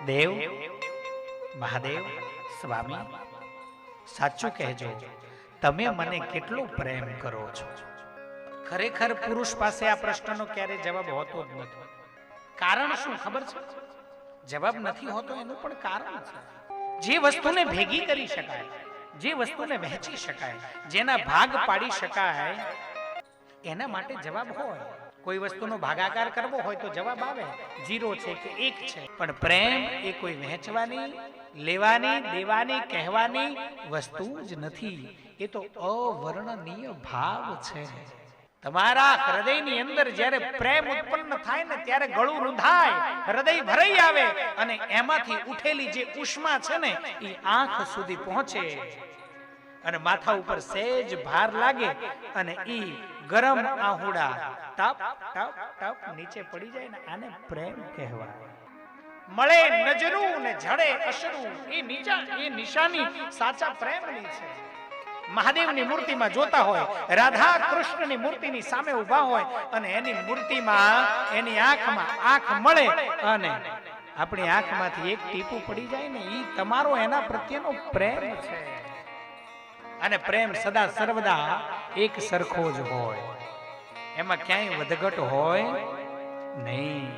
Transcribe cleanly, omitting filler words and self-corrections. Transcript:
દેવ, મહાદેવ, સ્વામી, સાચું કહેજો, તમે મને કેટલો પ્રેમ કરો છો? ખરેખર પુરુષ પાસે આ પ્રશ્નનો ક્યારે જવાબ હોતો જ નથી. કારણ શું ખબર છે? જવાબ નથી હોતો એનું પણ કારણ છે. જે વસ્તુને ભેગી કરી શકાય, જે વસ્તુને વહેંચી શકાય, જેના ભાગ પાડી શકાય, એના માટે જવાબ હોય. કોઈ વસ્તુનો ભાગાકાર કરવો હોય તો જવાબ આવે 0 છે કે 1 છે. પણ પ્રેમ એ કોઈ વહેંચવાની, લેવાની, દેવાની, કહેવાની વસ્તુ જ નથી. એ તો અવર્ણનીય ભાવ છે. તમારા હૃદયની અંદર જ્યારે પ્રેમ ઉત્પન્ન થાય ને ત્યારે ગળું રૂંધાય, હૃદય ભરાઈ આવે અને એમાંથી ઉઠેલી જે ઉષ્મા છે ને એ આંખ સુધી પહોંચે અને માથા ઉપર સહેજ ભાર લાગે અને ઈ ગરમ આહુડા ટપ ટપ ટપ નીચે પડી જાય ને આને પ્રેમ કહેવાય. મળે નજરું ને જડે અશરું, એ નિશાની સાચા પ્રેમની છે. મહાદેવની મૂર્તિમાં જોતા હોય, રાધા કૃષ્ણની મૂર્તિની સામે ઊભા હોય અને એની મૂર્તિમાં, એની આંખમાં આંખ મળે અને આપણી આંખમાંથી એક ટીપું પડી જાય ને ઈ તમારો એના પ્રત્યેનો પ્રેમ છે. અને પ્રેમ સદા સર્વદા એક સરખો જ હોય, એમાં ક્યાંય વધઘટ હોય નહીં.